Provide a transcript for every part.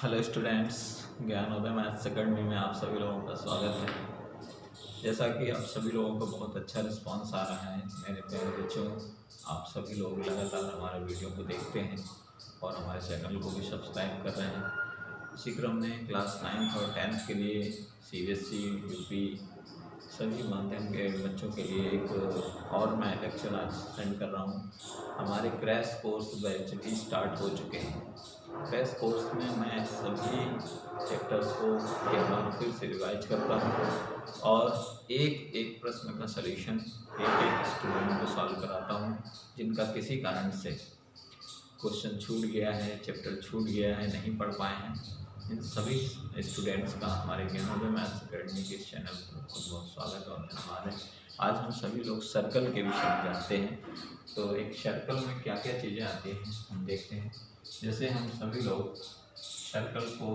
Hello students, Gyanodaya maths academy में आप सभी लोगों का स्वागत है। जैसा कि आप सभी लोगों को बहुत अच्छा रिस्पांस आ रहा है मेरे प्यारे बच्चों, आप सभी लोग लगातार हमारे वीडियो को देखते हैं और हमारे चैनल को भी सब्सक्राइब कर रहे हैं। इसी क्रम में क्लास 9th और 10th के लिए CBSE, यूपी सभी माध्यम के बच्चों के लिए एक और मैं लेक्चर आज सेंड कर रहा हूँ। हमारे क्रैश कोर्स बैच भी स्टार्ट हो चुके हैं। क्रैश कोर्स में मैं सभी चैप्टर्स को एक बार फिर से रिवाइज करता हूँ और एक एक प्रश्न का सलूशन एक एक स्टूडेंट को सॉल्व कराता हूँ जिनका किसी कारण से क्वेश्चन छूट गया है, चैप्टर छूट गया है, नहीं पढ़ पाए हैं। इन सभी स्टूडेंट्स का हमारे ज्ञानोदय मैथ्स अकेडमी के चैनल पर बहुत बहुत स्वागत और धन्यवाद है। आज हम सभी लोग सर्कल के विषय में जानते हैं। तो एक सर्कल में क्या क्या चीज़ें आती हैं हम देखते हैं। जैसे हम सभी लोग सर्कल को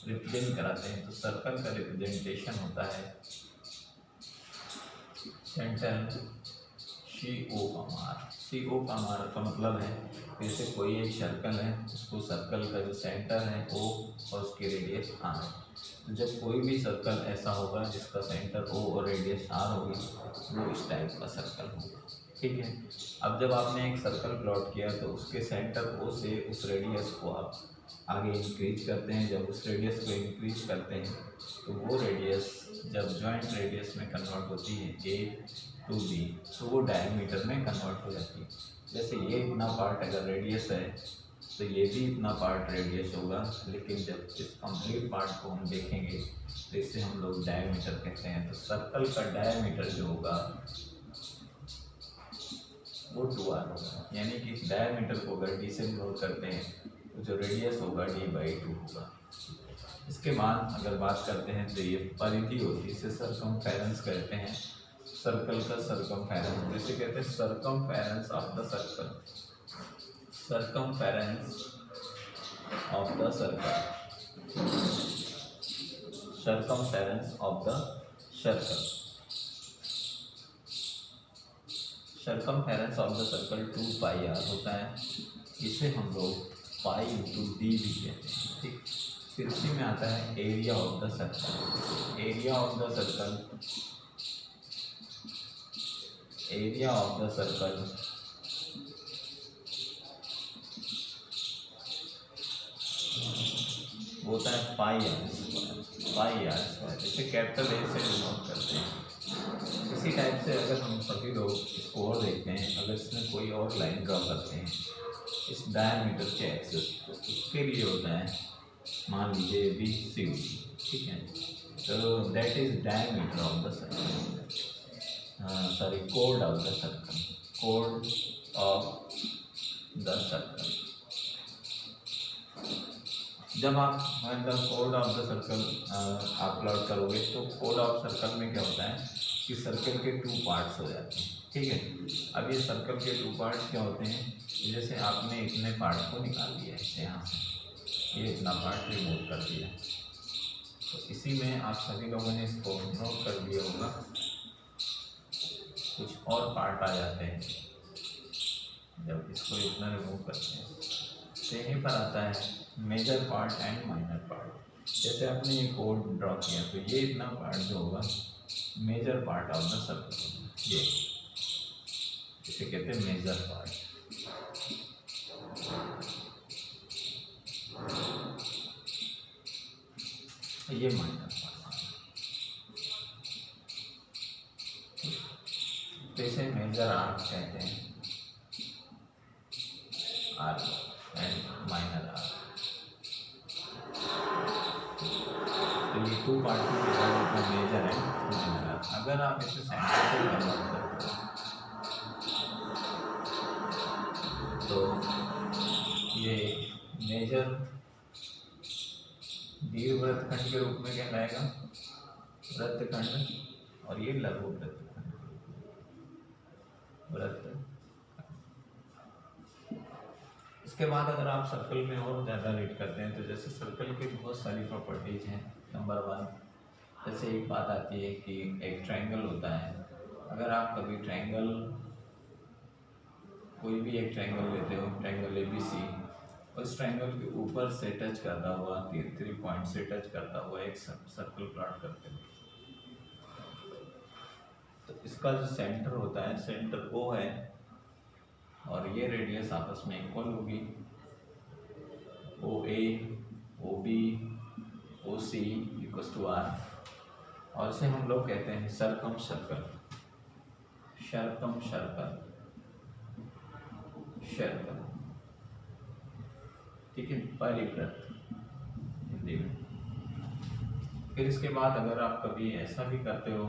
रिप्रेजेंट कराते हैं तो सर्कल का रिप्रेजेंटेशन होता है सेंटर CO का मार का मतलब है जैसे कोई एक सर्कल है, उसको सर्कल का जो सेंटर है O और उसकी रेडियस R है। तो जब कोई भी सर्कल ऐसा होगा जिसका सेंटर O और रेडियस R होगी वो इस टाइप का सर्कल होगा। ठीक है। अब जब आपने एक सर्कल प्लॉट किया तो उसके सेंटर O से उस रेडियस को आप आगे इंक्रीज करते हैं। जब उस रेडियस को इंक्रीज करते हैं तो वो रेडियस जब जॉइंट रेडियस में कन्वर्ट होती है A to B तो वो डायमीटर में कन्वर्ट हो जाती है। जैसे ये इतना पार्ट अगर रेडियस है तो ये भी इतना पार्ट रेडियस होगा, लेकिन जब इस कंप्लीट पार्ट को हम देखेंगे तो इसे हम लोग डायमीटर कहते हैं। तो सर्कल का डायमीटर जो होगा वो 2r होगा, यानी कि डायमीटर को अगर D से डिनोट करते हैं तो जो रेडियस होगा D/2 होगा। इसके बाद अगर बात करते हैं तो ये परिधि होती है, इसे सरकमफेरेंस कहते हैं। सर्कल का सरकमफेरेंस जिसे कहते हैं circumference of the circle, circumference of the circle, circumference of the circle, circumference of the circle 2πr होता है। इसे हम लोग π/d भी कहते हैं। ठीक, फिर इसी में आता है area of the circle, area of the circle, area of the circle होता है πr², इसे कैपिटल A से डिनोट करते हैं। इसी टाइप से अगर हम सभी लोग इसको और देखते हैं, अगर इसमें कोई और लाइन ड्रॉ करते हैं इस डायमीटर के एक्सिस तो उसके लिए होता है मान लीजिए BC, ठीक है। तो that is diameter of the circle, sorry code of the circle, code of the circle. जब आप मतलब कोड ऑफ द सर्कल आप प्लॉट करोगे तो कोड ऑफ सर्कल में क्या होता है कि सर्कल के 2 पार्ट्स हो जाते हैं। ठीक है। अब ये सर्कल के 2 पार्ट्स क्या होते हैं, जैसे आपने इतने पार्ट को निकाल दिया है यहाँ से, ये इतना पार्ट रिमूव कर दिया, तो इसी में आप सभी लोगों ने इसको नोट कर दिया होगा। कुछ और पार्ट आ जाते हैं जब इसको इतना रिमूव करते हैं तो यहीं पर आता है major part and minor part. जैसे आपने ये कोड ड्रॉ किया तो ये इतना पार्ट जो होगा major part of the circle, ये इसे कहते हैं मेजर पार्ट। ये माइनर पार्ट, तो इसे मेजर आर्क कहते हैं, आर्क एंड माइनर आर्क। तो ये 2 पार्ट में मेजर है माइनर आर्क। अगर आप इसे सेंटर से कन्वर्ट करते हैं तो ये मेजर दीर्घ वृत्तखंड के रूप में कहलाएगा, वृत्तखंड, और ये लघु वृत्तखंड, वृत्त। इसके बाद अगर आप सर्कल में और ज़्यादा रीड करते हैं तो जैसे सर्कल की बहुत सारी प्रॉपर्टीज हैं। नंबर 1, जैसे एक बात आती है कि एक ट्रायंगल होता है। अगर आप कभी ट्रायंगल, कोई भी एक ट्रायंगल लेते हो, ट्रायंगल ABC, उस ट्रायंगल के ऊपर से टच करता हुआ 3 पॉइंट से टच करता हुआ एक सर्कल प्लॉट करते हैं। तो इसका जो सेंटर होता है, सेंटर O है और ये रेडियस आपस में इक्वल होगी। OA, OB, OC equal to R, और इसे हम लोग कहते हैं circum circle, circum circle, circle, ठीक है, परिवृत्त हिंदी में। फिर इसके बाद अगर आप कभी ऐसा भी करते हो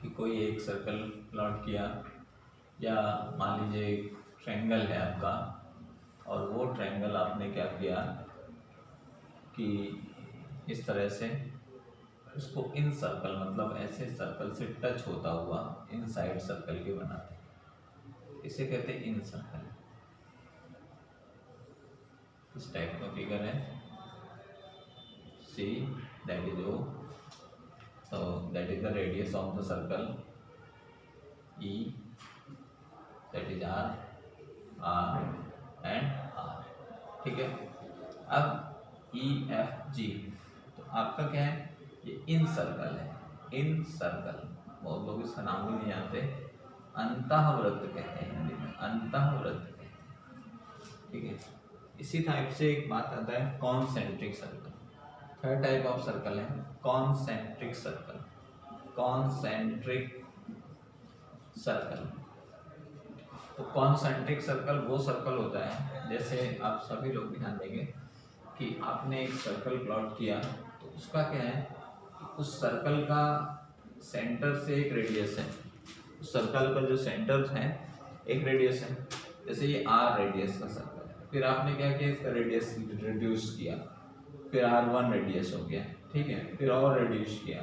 कि कोई एक सर्कल प्लॉट किया, या मान लीजिए एक ट्रायंगल है आपका, और वो ट्रायंगल आपने क्या किया कि इस तरह से उसको इन सर्कल, मतलब ऐसे सर्कल से टच होता हुआ इन साइड सर्कल के बनाते हैं, इसे कहते हैं इन सर्कल। इस टाइप का फिगर है, see that is O, so that is the radius of the circle, E that is R, R and R, ठीक है। अब E F G, तो आपका क्या है, ये इन सर्कल है, इन सर्कल, बहुत लोग इसका नाम भी नहीं जानते, अंतःवृत्त कहते हैं हिंदी में, अंतःवृत्त कहते हैं, ठीक है। इसी टाइप से एक बात आता है concentric circle. Third type of circle है कॉन्सेंट्रिक सर्कल, कॉन्सेंट्रिक सर्कल। तो कॉन्सेंट्रिक सर्कल वो सर्कल होता है, जैसे आप सभी लोग ध्यान देंगे कि आपने एक सर्कल प्लॉट किया, तो उसका क्या है, उस सर्कल का सेंटर से एक रेडियस है, उस सर्कल का जो सेंटर है एक रेडियस है, जैसे ये R रेडियस का सर्कल है। फिर आपने क्या किया, इसका रेडियस रिड्यूस किया, फिर R1 रेडियस हो गया, ठीक है, फिर और रिड्यूस किया,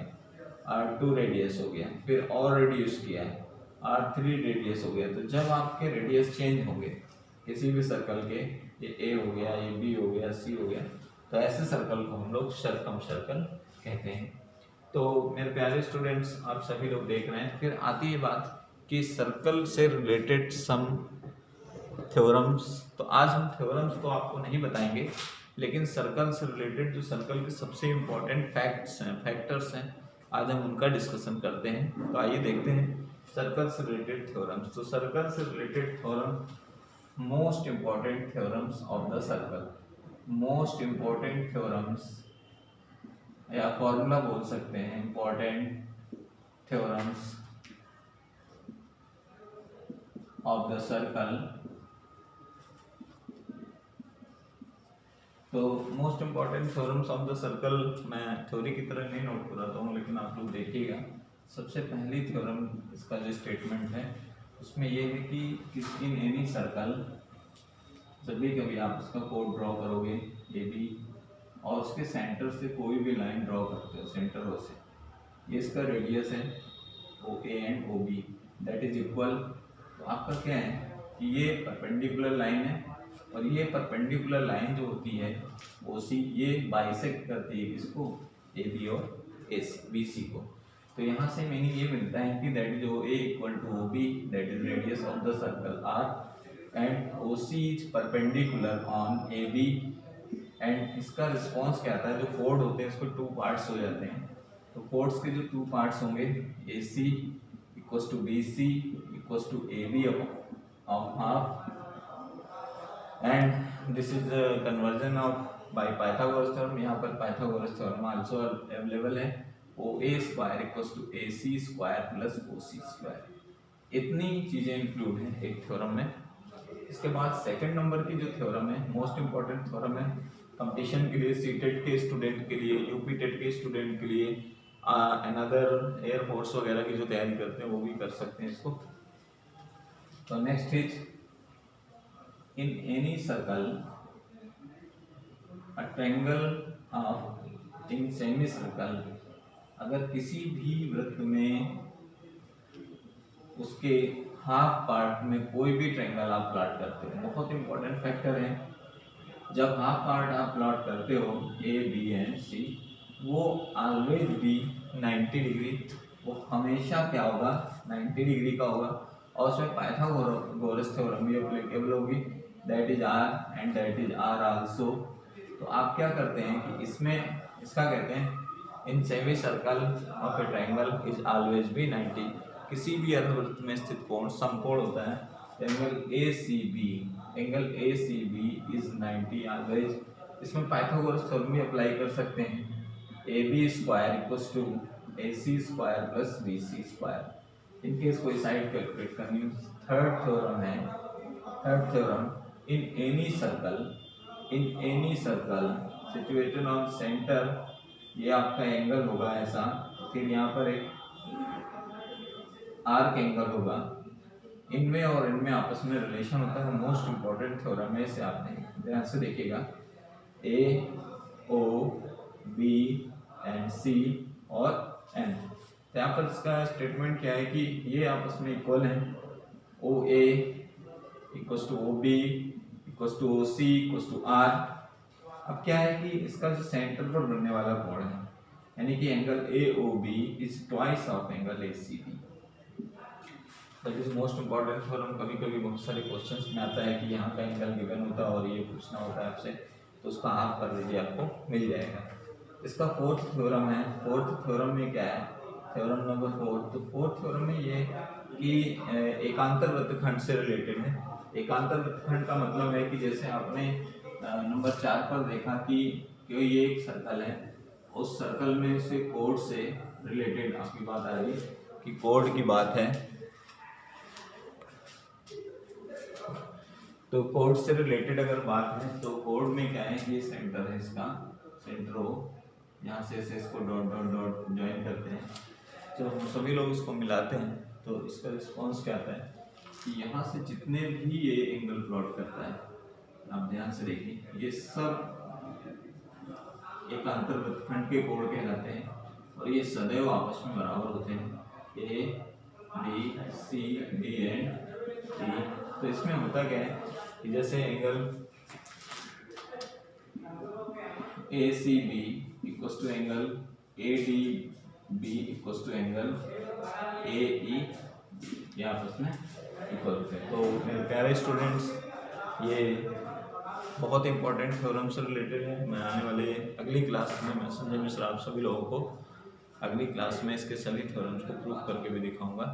R2 रेडियस हो गया, फिर और रिड्यूस किया, R3 रेडियस हो गया। तो जब आपके रेडियस चेंज होंगे किसी भी सर्कल के, ये A हो गया, ये B हो गया, C हो गया, तो ऐसे सर्कल को हम लोग सर्कम सर्कल कहते हैं। तो मेरे प्यारे स्टूडेंट्स, आप सभी लोग देख रहे हैं, फिर आती है बात कि सर्कल से रिलेटेड सम थ्योरम्स। तो आज हम थ्योरम्स तो आपको नहीं बताएंगे, लेकिन सर्कल से रिलेटेड जो सर्कल के सबसे इम्पोर्टेंट फैक्ट्स हैं, फैक्टर्स हैं, आज हम उनका डिस्कशन करते हैं। तो आइए देखते हैं सर्कल से रिलेटेड थ्योरम्स। तो सर्कल से related theorem, most important theorems of the circle, most important theorems या फॉर्मूला बोल सकते हैं, important theorems of the circle. तो most important theorems of the circle मैं थ्योरी की तरह नहीं नोट कराता हूँ, लेकिन आप लोग देखिएगा। सबसे पहली थ्योरम, इसका जो स्टेटमेंट है उसमें ये है कि इन एनी सर्कल, जब भी कभी आप उसका कोड ड्रॉ करोगे ए बी, और उसके सेंटर से कोई भी लाइन ड्रॉ करते हो, सेंटर हो से, ये इसका रेडियस है O A and O B, that is equal. तो आपका क्या है कि ये परपेंडिकुलर लाइन है, और ये परपेंडिकुलर लाइन जो होती है ओ सी, ये बाइसेक्ट करती है किसको, ए बी और ए सी, बी सी को। तो यहाँ से मीनिंग ये मिलता है कि that is O A equal to O B, that is radius of the circle R, and O C is perpendicular on A B. And इसका रिस्पॉन्स क्या आता है, जो कोड होते हैं उसको टू पार्ट्स हो जाते हैं। तो कोड्स के जो टू पार्ट्स होंगे, A C equals to B C equals to A B of half, and this is the conversion of by Pythagoras theorem. यहाँ पर पाइथागोरस थ्योरम आल्सो अवेलेबल है, O A square equals to A C square plus O C square. इतनी चीजें include हैं एक theorem में। इसके बाद सेकंड नंबर की जो थ्योरम है, मोस्ट इंपॉर्टेंट थ्योरम है कंपटीशन के लिए, सीटेट के स्टूडेंट के लिए, यूपी टेट के स्टूडेंट के लिए, अनदर एयरफोर्स वगैरह की जो तैयारी करते हैं वो भी कर सकते हैं इसको। तो next is in any circle a triangle of in semicircle, अगर किसी भी वृत्त में उसके हाफ पार्ट में कोई भी ट्रायंगल आप प्लॉट करते हो, बहुत इंपॉर्टेंट फैक्टर है। जब हाफ पार्ट आप प्लॉट करते हो ए बी एंड सी, वो ऑलवेज भी 90 डिग्री, वो हमेशा क्या होगा, 90 डिग्री का होगा। और उसमें पाइथागोरस थ्योरम भी एप्लीकेबल होगी, that is R and that is R also. तो आप क्या करते हैं कि इसमें इसका कहते हैं in semi circle of A triangle is always be 90। किसी भी अर्धवृत्त में स्थित कोण समकोण होता है। Angle A C B is 90 always. इसमें पाइथागोरस थ्योरम भी अप्लाई कर सकते हैं। A B square equals to A C square plus B C square. In case कोई साइड कैलकुलेट करनी हो। थर्ड थ्योरम है, third theorem, in any circle situated on centre, ये आपका एंगल होगा ऐसा, फिर यहाँ पर एक आर्क एंगल होगा, इनमें और इनमें आपस में रिलेशन होता है। मोस्ट इंपॉर्टेंट थ्योरम है, इसे आपने ध्यान से देखिएगा। ए ओ बी एंड सी और एन। तो यहाँ पर इसका स्टेटमेंट क्या है कि ये आपस में इक्वल हैं। O A equals to O B equals to O C equals to R. अब क्या है कि इसका जो सेंटर पर बनने वाला कोण है, यानी कि angle A O B is twice of angle A C B. That is most important theorem. कभी कभी बहुत सारे क्वेश्चंस में आता है कि यहाँ का एंगल गिवन होता है और ये पूछना होता है आपसे, तो उसका हाफ कर लीजिए, आपको मिल जाएगा। इसका फोर्थ थ्योरम है। फोर्थ थ्योरम में क्या है, थ्योरम नंबर 4। तो फोर्थ थ्योरम में ये कि एकांतर वृत्तखंड से रिलेटेड है। एकांतर वृत्तखंड का मतलब है कि जैसे आपने नंबर 4 पर देखा कि ये एक सर्कल है, उस सर्कल में से कोड से रिलेटेड आपकी बात आ रही कि कोड की बात है, तो कोड से रिलेटेड अगर बात है तो कोड में क्या है कि ये सेंटर है, इसका सेंटर हो, यहाँ से इसको डॉट डॉट डॉट ज्वाइन करते हैं। जब हम सभी लोग इसको मिलाते हैं तो इसका रिस्पॉन्स क्या आता है कि यहाँ से जितने भी ये एंगल प्लॉट करता है, आप ध्यान से देखिए, ये सब एकांतर वृत्तखंड के कोण कहलाते हैं और ये सदैव आपस में बराबर होते हैं। A B C D and D. तो इसमें होता क्या है कि जैसे angle A C B equals to angle A D B equals to angle A E, ये आपस में इक्वल होते हैं। तो मेरे प्यारे स्टूडेंट्स, ये बहुत इंपॉर्टेंट थ्योरम से रिलेटेड है। मैं आने वाले अगली क्लास में, मैं संजय मिश्रा, आप सभी लोगों को अगली क्लास में इसके सभी थ्योरम्स को प्रूव करके भी दिखाऊंगा।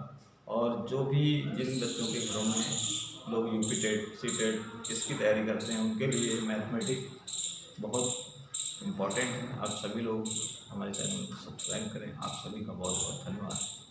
और जो भी जिन बच्चों के घरों में लोग यूपी टेट सी टेट इसकी तैयारी करते हैं, उनके लिए मैथमेटिक्स बहुत इम्पॉर्टेंट है। आप सभी लोग हमारे चैनल को सब्सक्राइब करें। आप सभी का बहुत बहुत धन्यवाद।